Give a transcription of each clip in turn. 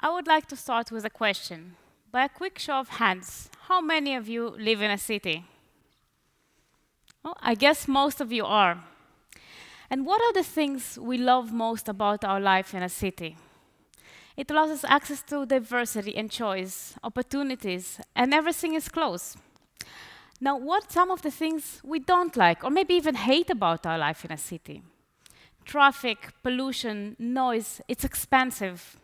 I would like to start with a question. By a quick show of hands, how many of you live in a city? Well, I guess most of you are. And what are the things we love most about our life in a city? It allows us access to diversity and choice, opportunities, and everything is close. Now, what are some of the things we don't like, or maybe even hate about our life in a city? Traffic, pollution, noise, it's expensive.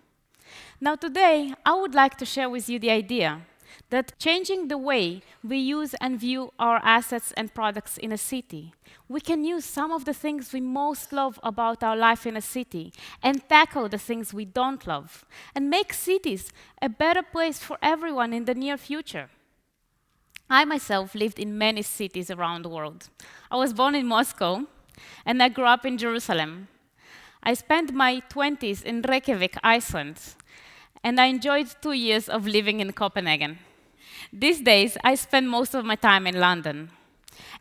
Now today, I would like to share with you the idea that changing the way we use and view our assets and products in a city, we can use some of the things we most love about our life in a city and tackle the things we don't love and make cities a better place for everyone in the near future. I myself lived in many cities around the world. I was born in Moscow and I grew up in Jerusalem. I spent my 20s in Reykjavik, Iceland, and I enjoyed 2 years of living in Copenhagen. These days, I spend most of my time in London.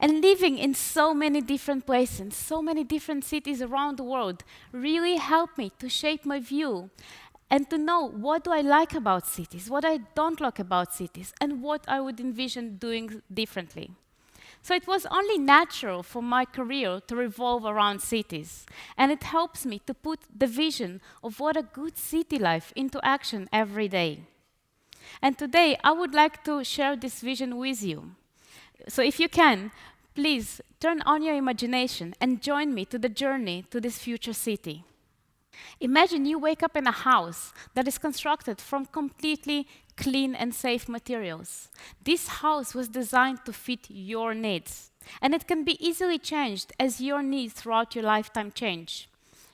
And living in so many different places, so many different cities around the world, really helped me to shape my view and to know what do I like about cities, what I don't like about cities, and what I would envision doing differently. So it was only natural for my career to revolve around cities, and it helps me to put the vision of what a good city life into action every day. And today, I would like to share this vision with you. So if you can, please turn on your imagination and join me to the journey to this future city. Imagine you wake up in a house that is constructed from completely clean and safe materials. This house was designed to fit your needs, and it can be easily changed as your needs throughout your lifetime change.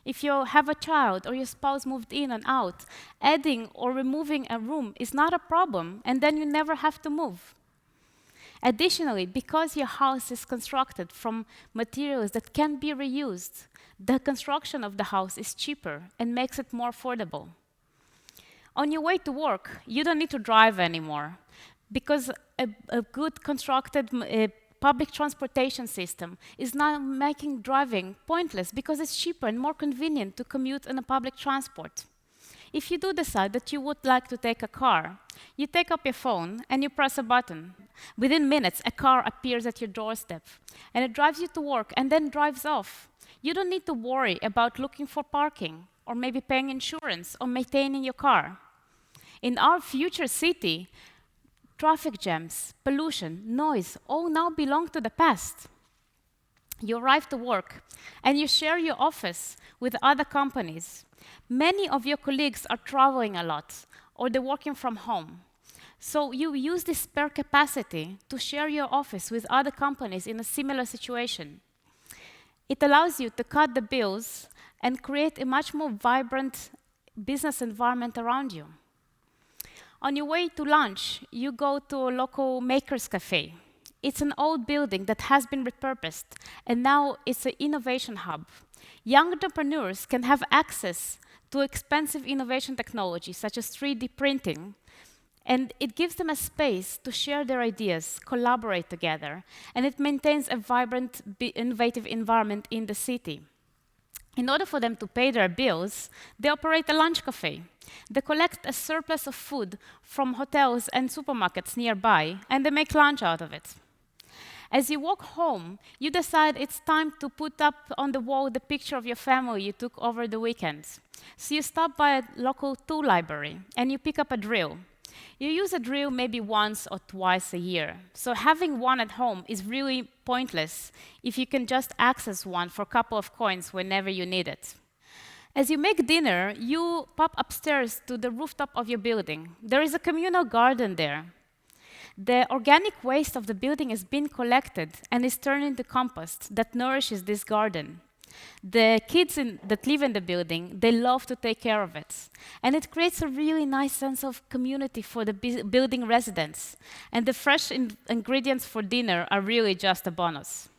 If you have a child or your spouse moved in and out, adding or removing a room is not a problem, and then you never have to move. Additionally, because your house is constructed from materials that can be reused, the construction of the house is cheaper and makes it more affordable. On your way to work, you don't need to drive anymore because a good constructed public transportation system is now making driving pointless because it's cheaper and more convenient to commute in a public transport. If you do decide that you would like to take a car, you take up your phone and you press a button. Within minutes, a car appears at your doorstep, and it drives you to work and then drives off. You don't need to worry about looking for parking, or maybe paying insurance, or maintaining your car. In our future city, traffic jams, pollution, noise, all now belong to the past. You arrive to work, and you share your office with other companies. Many of your colleagues are traveling a lot, or they're working from home. So you use this spare capacity to share your office with other companies in a similar situation. It allows you to cut the bills and create a much more vibrant business environment around you. On your way to lunch, you go to a local maker's cafe. It's an old building that has been repurposed, and now it's an innovation hub. Young entrepreneurs can have access to expensive innovation technology, such as 3D printing, and it gives them a space to share their ideas, collaborate together, and it maintains a vibrant, innovative environment in the city. In order for them to pay their bills, they operate a lunch cafe. They collect a surplus of food from hotels and supermarkets nearby, and they make lunch out of it. As you walk home, you decide it's time to put up on the wall the picture of your family you took over the weekend. So you stop by a local tool library, and you pick up a drill. You use a drill maybe once or twice a year. So having one at home is really pointless if you can just access one for a couple of coins whenever you need it. As you make dinner, you pop upstairs to the rooftop of your building. There is a communal garden there. The organic waste of the building has been collected and is turned into compost that nourishes this garden. The kids that live in the building, they love to take care of it. And it creates a really nice sense of community for the building residents. And the fresh ingredients for dinner are really just a bonus.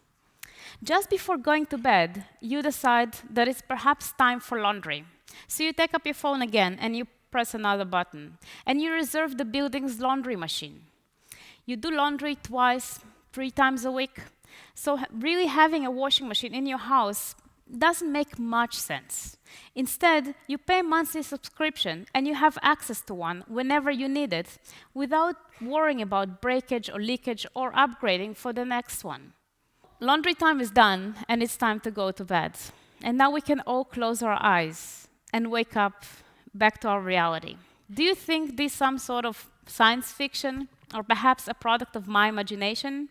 Just before going to bed, you decide that it's perhaps time for laundry. So you take up your phone again and you press another button. And you reserve the building's laundry machine. You do laundry twice, 3 times a week. So really having a washing machine in your house doesn't make much sense. Instead, you pay a monthly subscription and you have access to one whenever you need it without worrying about breakage or leakage or upgrading for the next one. Laundry time is done and it's time to go to bed. And now we can all close our eyes and wake up back to our reality. Do you think this is some sort of science fiction or perhaps a product of my imagination?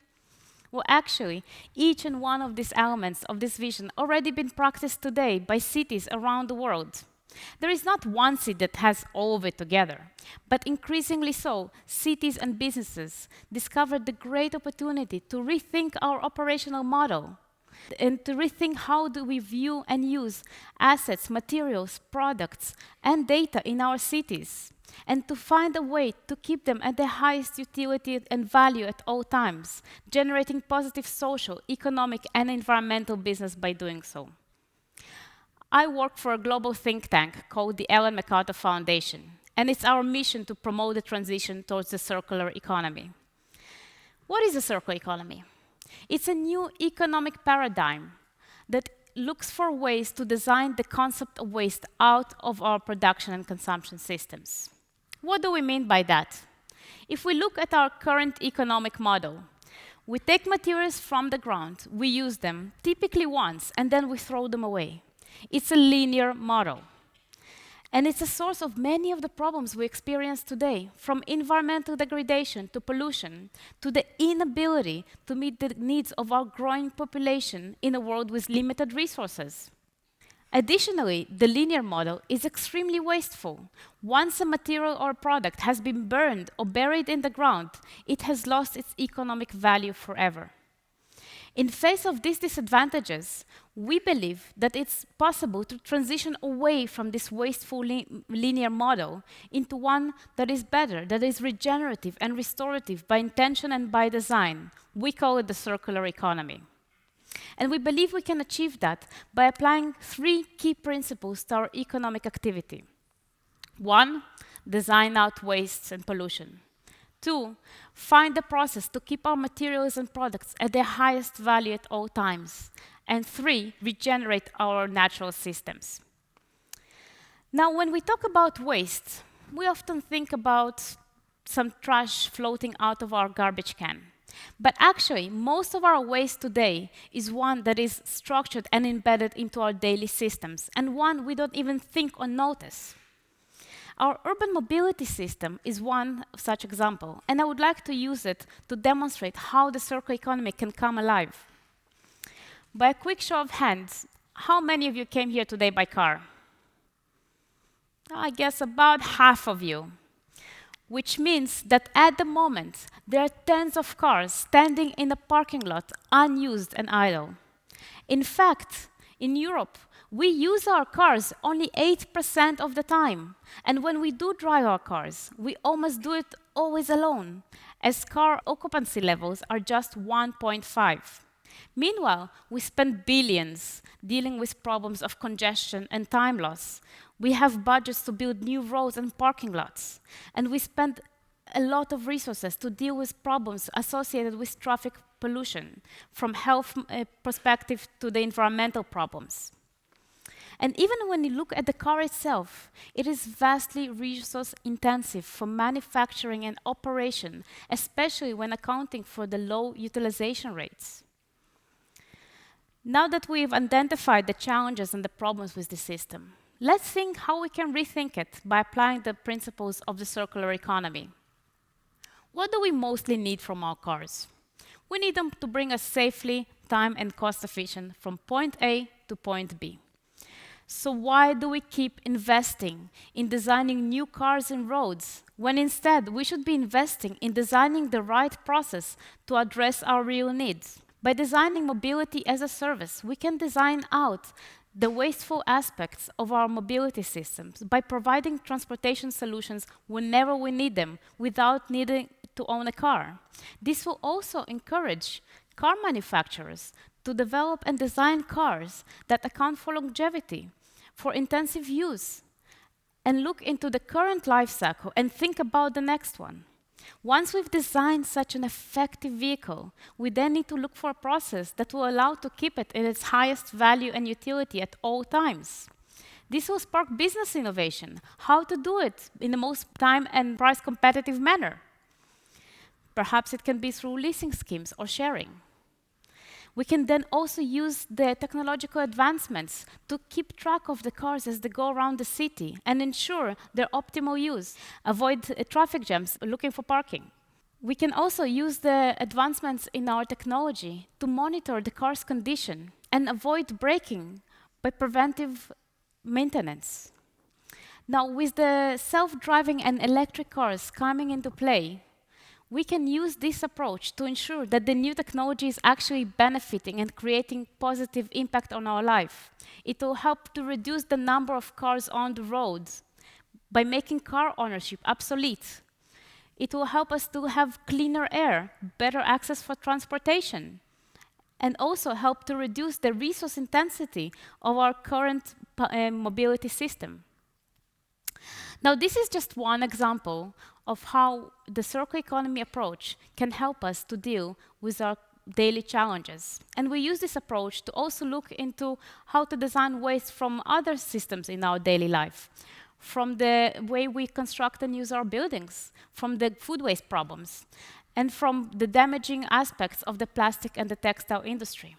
Well, actually, each and one of these elements of this vision already been practiced today by cities around the world. There is not one city that has all of it together, but increasingly so, cities and businesses discovered the great opportunity to rethink our operational model and to rethink how do we view and use assets, materials, products, and data in our cities, and to find a way to keep them at their highest utility and value at all times, generating positive social, economic, and environmental business by doing so. I work for a global think tank called the Ellen MacArthur Foundation, and it's our mission to promote the transition towards the circular economy. What is a circular economy? It's a new economic paradigm that looks for ways to design the concept of waste out of our production and consumption systems. What do we mean by that? If we look at our current economic model, we take materials from the ground, we use them, typically once, and then we throw them away. It's a linear model. And it's a source of many of the problems we experience today, from environmental degradation to pollution, to the inability to meet the needs of our growing population in a world with limited resources. Additionally, the linear model is extremely wasteful. Once a material or product has been burned or buried in the ground, it has lost its economic value forever. In face of these disadvantages, we believe that it's possible to transition away from this wasteful linear model into one that is better, that is regenerative and restorative by intention and by design. We call it the circular economy. And we believe we can achieve that by applying 3 key principles to our economic activity. 1, design out wastes and pollution. 2, find the process to keep our materials and products at their highest value at all times. And 3, regenerate our natural systems. Now, when we talk about waste, we often think about some trash floating out of our garbage can. But actually, most of our waste today is one that is structured and embedded into our daily systems, and one we don't even think or notice. Our urban mobility system is one such example, and I would like to use it to demonstrate how the circular economy can come alive. By a quick show of hands, how many of you came here today by car? I guess about half of you, which means that at the moment, there are tens of cars standing in a parking lot, unused and idle. In fact, in Europe, we use our cars only 8% of the time. And when we do drive our cars, we almost do it always alone, as car occupancy levels are just 1.5. Meanwhile, we spend billions dealing with problems of congestion and time loss. We have budgets to build new roads and parking lots. And we spend a lot of resources to deal with problems associated with traffic pollution, from health perspective to the environmental problems. And even when you look at the car itself, it is vastly resource intensive for manufacturing and operation, especially when accounting for the low utilization rates. Now that we've identified the challenges and the problems with the system, let's think how we can rethink it by applying the principles of the circular economy. What do we mostly need from our cars? We need them to bring us safely, time and cost efficient from point A to point B. So why do we keep investing in designing new cars and roads, when instead we should be investing in designing the right process to address our real needs? By designing mobility as a service, we can design out the wasteful aspects of our mobility systems by providing transportation solutions whenever we need them without needing to own a car. This will also encourage car manufacturers to develop and design cars that account for longevity, for intensive use, and look into the current life cycle and think about the next one. Once we've designed such an effective vehicle, we then need to look for a process that will allow to keep it in its highest value and utility at all times. This will spark business innovation, how to do it in the most time and price competitive manner. Perhaps it can be through leasing schemes or sharing. We can then also use the technological advancements to keep track of the cars as they go around the city and ensure their optimal use, avoid traffic jams looking for parking. We can also use the advancements in our technology to monitor the car's condition and avoid braking by preventive maintenance. Now, with the self-driving and electric cars coming into play, we can use this approach to ensure that the new technology is actually benefiting and creating positive impact on our life. It will help to reduce the number of cars on the roads by making car ownership obsolete. It will help us to have cleaner air, better access for transportation, and also help to reduce the resource intensity of our current mobility system. Now, this is just one example of how the circular economy approach can help us to deal with our daily challenges. And we use this approach to also look into how to design waste from other systems in our daily life, from the way we construct and use our buildings, from the food waste problems, and from the damaging aspects of the plastic and the textile industry.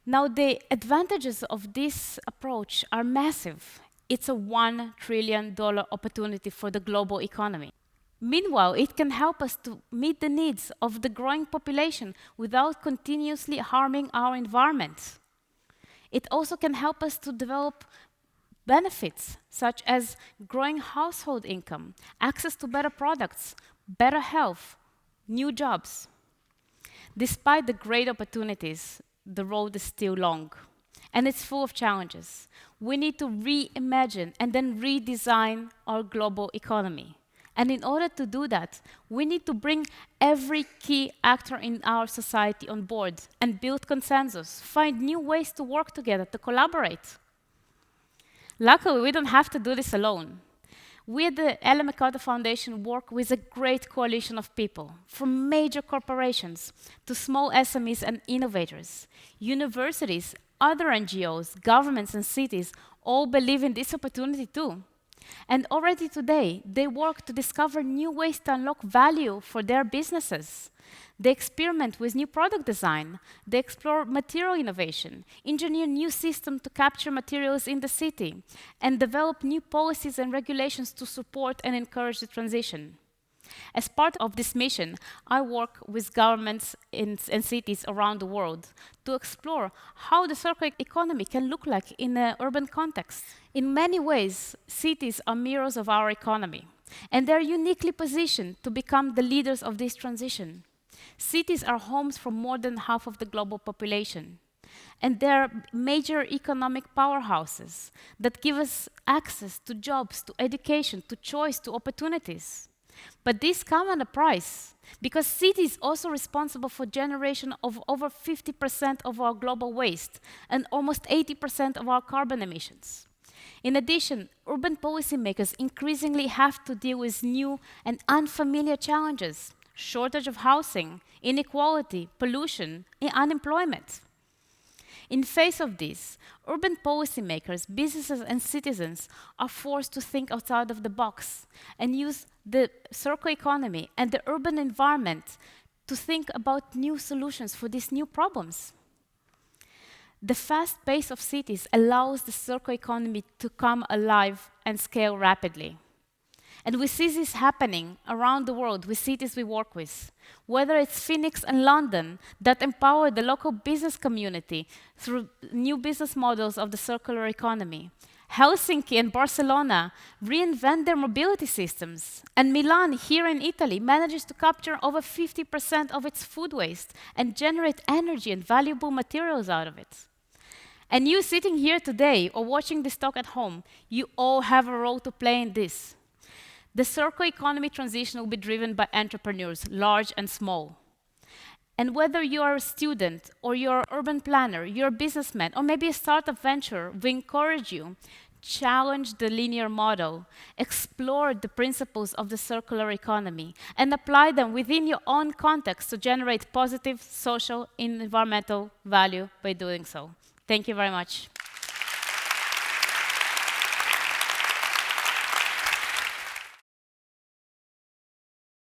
Now, the advantages of this approach are massive. It's a $1 trillion opportunity for the global economy. Meanwhile, it can help us to meet the needs of the growing population without continuously harming our environment. It also can help us to develop benefits such as growing household income, access to better products, better health, new jobs. Despite the great opportunities, the road is still long, and it's full of challenges. We need to reimagine and then redesign our global economy. And in order to do that, we need to bring every key actor in our society on board and build consensus, find new ways to work together, to collaborate. Luckily, we don't have to do this alone. We at the Ellen MacArthur Foundation work with a great coalition of people, from major corporations to small SMEs and innovators. Universities, other NGOs, governments, and cities all believe in this opportunity too. And already today, they work to discover new ways to unlock value for their businesses. They experiment with new product design. They explore material innovation, engineer new systems to capture materials in the city, and develop new policies and regulations to support and encourage the transition. As part of this mission, I work with governments and cities around the world to explore how the circular economy can look like in an urban context. In many ways, cities are mirrors of our economy, and they're uniquely positioned to become the leaders of this transition. Cities are homes for more than half of the global population, and they're major economic powerhouses that give us access to jobs, to education, to choice, to opportunities. But these come at a price, because cities are also responsible for generation of over 50% of our global waste and almost 80% of our carbon emissions. In addition, urban policymakers increasingly have to deal with new and unfamiliar challenges: shortage of housing, inequality, pollution, and unemployment. In face of this, urban policymakers, businesses, and citizens are forced to think outside of the box and use the circular economy and the urban environment to think about new solutions for these new problems. The fast pace of cities allows the circular economy to come alive and scale rapidly. And we see this happening around the world with cities we work with, whether it's Phoenix and London that empower the local business community through new business models of the circular economy. Helsinki and Barcelona reinvent their mobility systems, and Milan here in Italy manages to capture over 50% of its food waste and generate energy and valuable materials out of it. And you sitting here today or watching this talk at home, you all have a role to play in this. The circular economy transition will be driven by entrepreneurs, large and small. And whether you're a student or you're an urban planner, you're a businessman, or maybe a startup venture, we encourage you challenge the linear model, explore the principles of the circular economy, and apply them within your own context to generate positive social and environmental value by doing so. Thank you very much.